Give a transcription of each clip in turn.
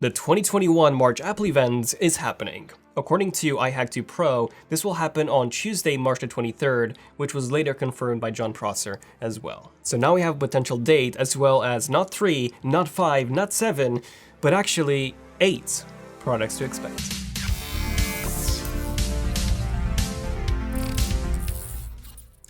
The 2021 March Apple event is happening. According to iHack2 Pro, this will happen on Tuesday, March the 23rd, which was later confirmed by Jon Prosser as well. So now we have a potential date as well as not 3, not 5, not 7, but actually 8 products to expect.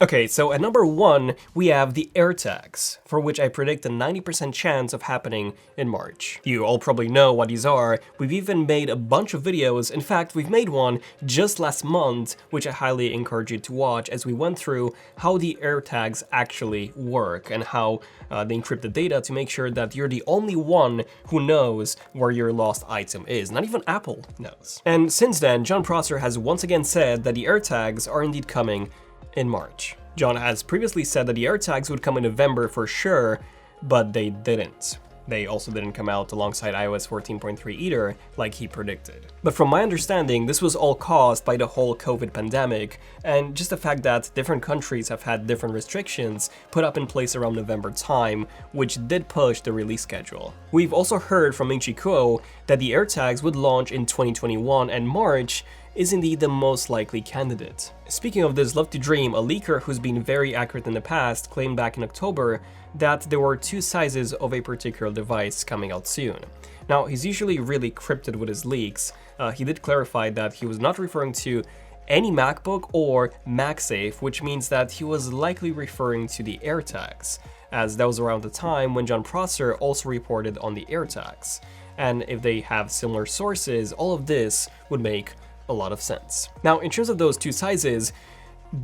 Okay, so at number 1, we have the AirTags, for which I predict a 90% chance of happening in March. You all probably know what these are. We've even made a bunch of videos. In fact, we've made one just last month, which I highly encourage you to watch, as we went through how the AirTags actually work and how they encrypt the data to make sure that you're the only one who knows where your lost item is. Not even Apple knows. And since then, Jon Prosser has once again said that the AirTags are indeed coming in March. Jon has previously said that the AirTags would come in November for sure, but they didn't. They also didn't come out alongside iOS 14.3 either, like he predicted. But from my understanding, this was all caused by the whole COVID pandemic, and just the fact that different countries have had different restrictions put up in place around November time, which did push the release schedule. We've also heard from Ming-Chi Kuo that the AirTags would launch in 2021, and March is indeed the most likely candidate. Speaking of this, love to dream, a leaker who's been very accurate in the past claimed back in October that there were 2 sizes of a particular device coming out soon. Now, he's usually really cryptic with his leaks. He did clarify that he was not referring to any MacBook or MagSafe, which means that he was likely referring to the AirTags, as that was around the time when Jon Prosser also reported on the AirTags. And if they have similar sources, all of this would make a lot of sense. Now, in terms of those 2 sizes,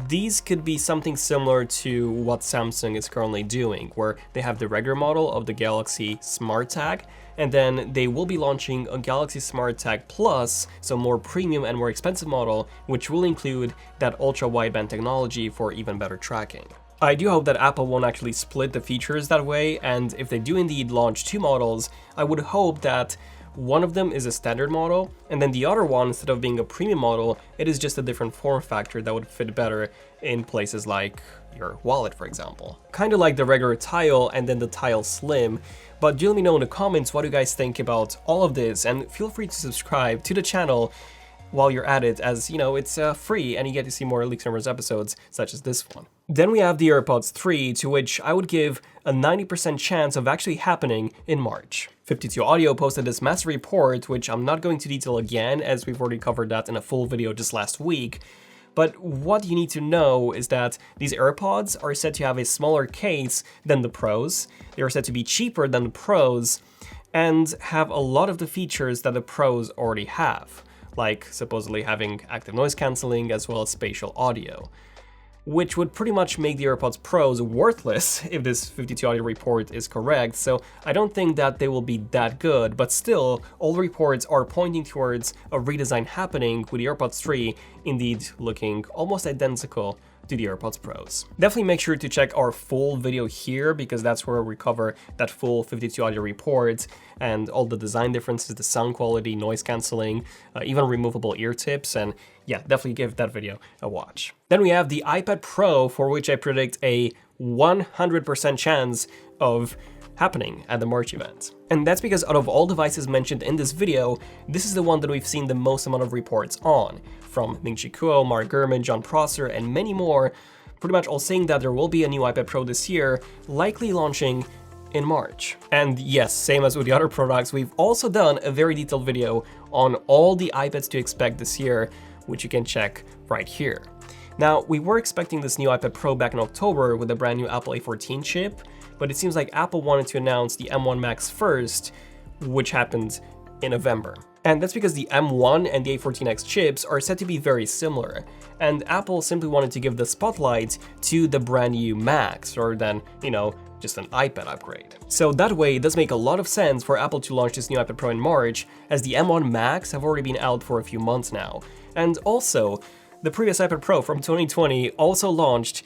these could be something similar to what Samsung is currently doing, where they have the regular model of the Galaxy SmartTag, and then they will be launching a Galaxy SmartTag Plus, so more premium and more expensive model, which will include that ultra-wideband technology for even better tracking. I do hope that Apple won't actually split the features that way, and if they do indeed launch 2 models, I would hope that one of them is a standard model, and then the other one, instead of being a premium model, it is just a different form factor that would fit better in places like your wallet, for example. Kind of like the regular Tile and then the Tile Slim. But do let me know in the comments what you guys think about all of this, and feel free to subscribe to the channel while you're at it, as you know, it's free and you get to see more Leaks and Rumors episodes such as this one. Then we have the AirPods 3, to which I would give a 90% chance of actually happening in March. 52 Audio posted this massive report, which I'm not going to detail again, as we've already covered that in a full video just last week. But what you need to know is that these AirPods are said to have a smaller case than the Pros, they are said to be cheaper than the Pros, and have a lot of the features that the Pros already have, like supposedly having active noise cancelling as well as spatial audio, which would pretty much make the AirPods Pros worthless if this 52 Audio report is correct, so I don't think that they will be that good, but still, all reports are pointing towards a redesign happening, with the AirPods 3 indeed looking almost identical to the AirPods Pros. Definitely make sure to check our full video here, because that's where we cover that full 52 Audio report and all the design differences, the sound quality, noise cancelling, even removable ear tips, and yeah, definitely give that video a watch. Then we have the iPad Pro, for which I predict a 100% chance of happening at the March event. And that's because out of all devices mentioned in this video, this is the one that we've seen the most amount of reports on, from Ming-Chi Kuo, Mark Gurman, Jon Prosser, and many more, pretty much all saying that there will be a new iPad Pro this year, likely launching in March. And yes, same as with the other products, we've also done a very detailed video on all the iPads to expect this year, which you can check right here. Now, we were expecting this new iPad Pro back in October with the brand new Apple A14 chip, but it seems like Apple wanted to announce the M1 Max first, which happened in November. And that's because the M1 and the A14X chips are said to be very similar, and Apple simply wanted to give the spotlight to the brand new Max, rather than, you know, just an iPad upgrade. So that way, it does make a lot of sense for Apple to launch this new iPad Pro in March, as the M1 Max have already been out for a few months now. And also, the previous iPad Pro from 2020 also launched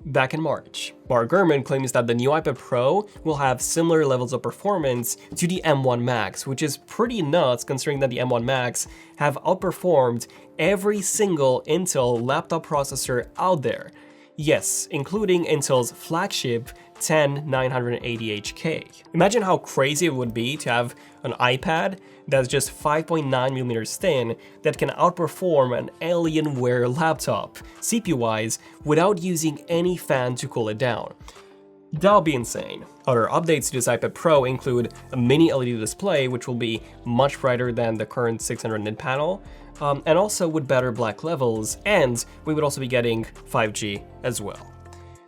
back in March. Mark Gurman claims that the new iPad Pro will have similar levels of performance to the M1 Max, which is pretty nuts considering that the M1 Max have outperformed every single Intel laptop processor out there. Yes, including Intel's flagship 10980HK. Imagine how crazy it would be to have an iPad that's just 5.9mm thin that can outperform an Alienware laptop, CPU-wise, without using any fan to cool it down. That would be insane. Other updates to this iPad Pro include a mini LED display, which will be much brighter than the current 600 nit panel, and also with better black levels, and we would also be getting 5G as well.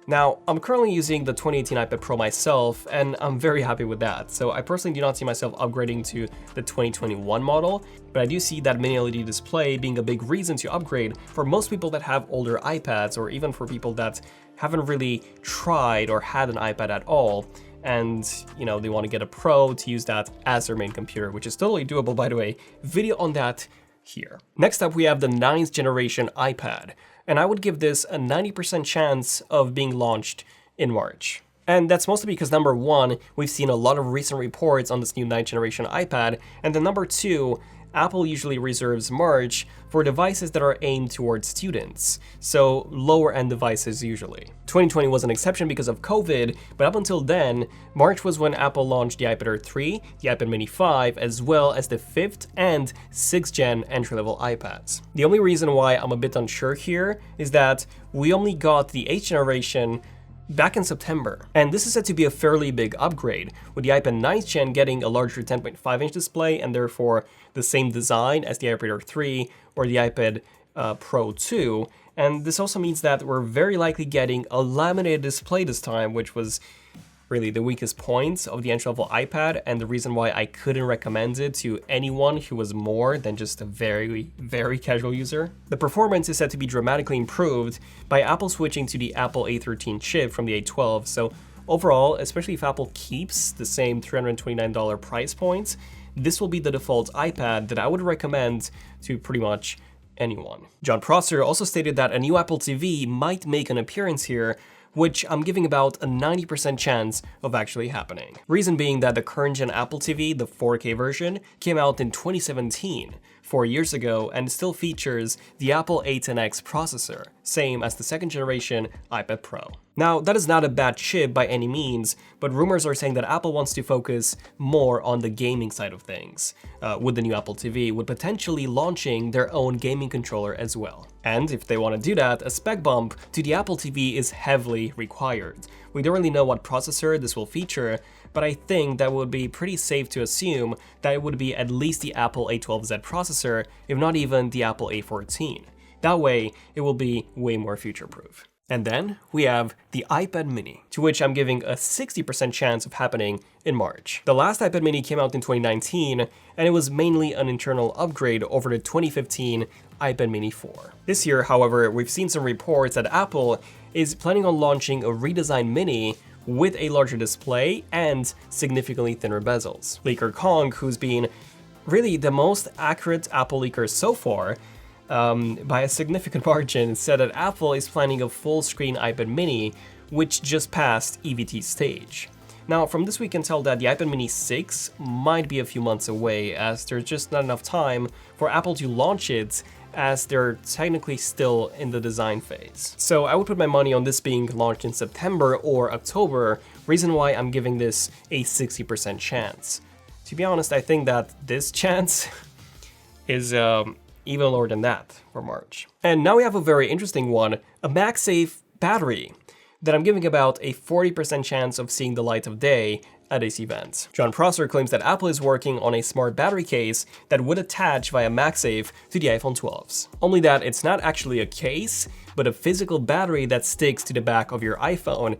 Now, I'm currently using the 2018 iPad Pro myself, and I'm very happy with that. So I personally do not see myself upgrading to the 2021 model, but I do see that mini LED display being a big reason to upgrade for most people that have older iPads, or even for people that haven't really tried or had an iPad at all, and they want to get a Pro to use that as their main computer, which is totally doable, by the way. Video on that here. Next up, we have the 9th generation iPad, and I would give this a 90% chance of being launched in March. And that's mostly because number one, we've seen a lot of recent reports on this new 9th generation iPad, and then number two, Apple usually reserves March for devices that are aimed towards students, so lower end devices usually. 2020 was an exception because of COVID, but up until then, March was when Apple launched the iPad Air 3, the iPad Mini 5, as well as the 5th and 6th gen entry-level iPads. The only reason why I'm a bit unsure here is that we only got the 8th generation back in September, and this is said to be a fairly big upgrade, with the iPad 9th gen getting a larger 10.5-inch display and therefore the same design as the iPad Air 3 or the iPad Pro 2, and this also means that we're very likely getting a laminated display this time, which was really the weakest point of the entry-level iPad, and the reason why I couldn't recommend it to anyone who was more than just a very, very casual user. The performance is said to be dramatically improved by Apple switching to the Apple A13 chip from the A12, so overall, especially if Apple keeps the same $329 price point, this will be the default iPad that I would recommend to pretty much anyone. Jon Prosser also stated that a new Apple TV might make an appearance here, which I'm giving about a 90% chance of actually happening. Reason being that the current gen Apple TV, the 4K version, came out in 2017, 4 years ago, and still features the Apple A10X processor, same as the 2nd generation iPad Pro. Now, that is not a bad chip by any means, but rumors are saying that Apple wants to focus more on the gaming side of things, with the new Apple TV, with potentially launching their own gaming controller as well. And if they want to do that, a spec bump to the Apple TV is heavily required. We don't really know what processor this will feature, but I think that would be pretty safe to assume that it would be at least the Apple A12Z processor, if not even the Apple A14. That way, it will be way more future-proof. And then we have the iPad Mini, to which I'm giving a 60% chance of happening in March. The last iPad Mini came out in 2019, and it was mainly an internal upgrade over the 2015 iPad Mini 4. This year, however, we've seen some reports that Apple is planning on launching a redesigned Mini with a larger display and significantly thinner bezels. Leaker Kong, who's been really the most accurate Apple leaker so far, by a significant margin, said that Apple is planning a full-screen iPad Mini, which just passed EVT stage. Now, from this we can tell that the iPad Mini 6 might be a few months away, as there's just not enough time for Apple to launch it, as they're technically still in the design phase. So I would put my money on this being launched in September or October, reason why I'm giving this a 60% chance. To be honest, I think that this chance is even lower than that for March. And now we have a very interesting one, a MagSafe battery, that I'm giving about a 40% chance of seeing the light of day at this event. Jon Prosser claims that Apple is working on a smart battery case that would attach via MagSafe to the iPhone 12s. Only that it's not actually a case, but a physical battery that sticks to the back of your iPhone,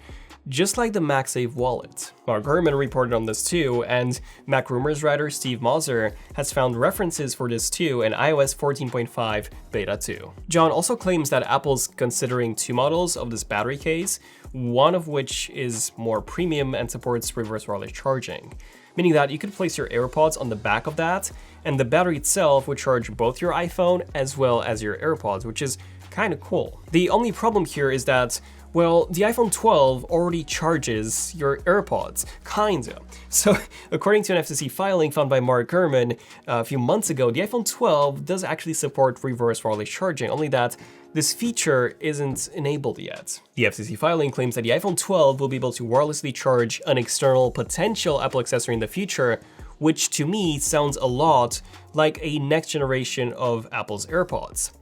just like the MagSafe wallet. Mark Gurman reported on this too, and Mac Rumors writer Steve Moser has found references for this too in iOS 14.5 Beta 2. John also claims that Apple's considering two models of this battery case, one of which is more premium and supports reverse wireless charging, meaning that you could place your AirPods on the back of that, and the battery itself would charge both your iPhone as well as your AirPods, which is kind of cool. The only problem here is that, well, the iPhone 12 already charges your AirPods, kinda. So, according to an FCC filing found by Mark Gurman a few months ago, the iPhone 12 does actually support reverse wireless charging, only that this feature isn't enabled yet. The FCC filing claims that the iPhone 12 will be able to wirelessly charge an external potential Apple accessory in the future, which to me sounds a lot like a next generation of Apple's AirPods,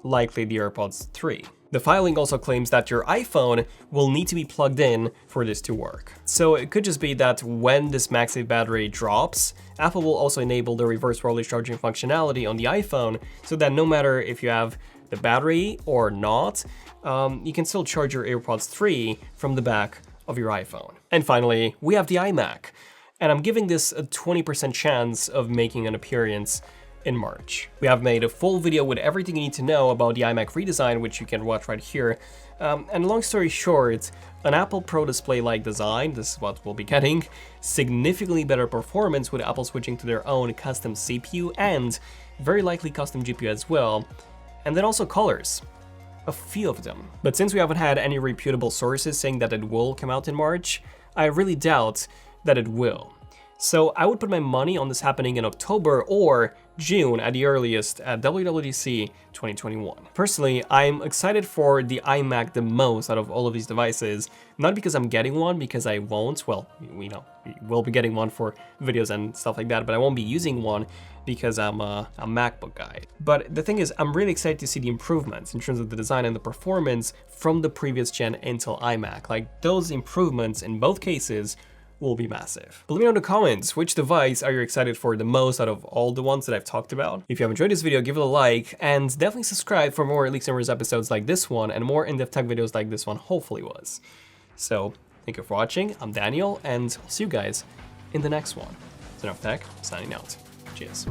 likely the AirPods 3. The filing also claims that your iPhone will need to be plugged in for this to work. So it could just be that when this MagSafe battery drops, Apple will also enable the reverse wireless charging functionality on the iPhone, so that no matter if you have the battery or not, you can still charge your AirPods 3 from the back of your iPhone. And finally, we have the iMac, and I'm giving this a 20% chance of making an appearance in March. We have made a full video with everything you need to know about the iMac redesign, which you can watch right here. And long story short, an Apple Pro display-like design, this is what we'll be getting, significantly better performance with Apple switching to their own custom CPU and very likely custom GPU as well, and then also colors. A few of them. But since we haven't had any reputable sources saying that it will come out in March, I really doubt that it will. So I would put my money on this happening in October or June at the earliest at WWDC 2021. Personally, I'm excited for the iMac the most out of all of these devices, not because I'm getting one, because I won't. Well, we will be getting one for videos and stuff like that, but I won't be using one because I'm a MacBook guy. But the thing is, I'm really excited to see the improvements in terms of the design and the performance from the previous gen Intel iMac. Like, those improvements in both cases will be massive. But let me know in the comments, which device are you excited for the most out of all the ones that I've talked about? If you have enjoyed this video, give it a like, and definitely subscribe for more Leaks and Rumors episodes like this one, and more in-depth tech videos like this one hopefully was. So, thank you for watching, I'm Daniel, and I'll see you guys in the next one. It's Enough Tech, signing out. Cheers.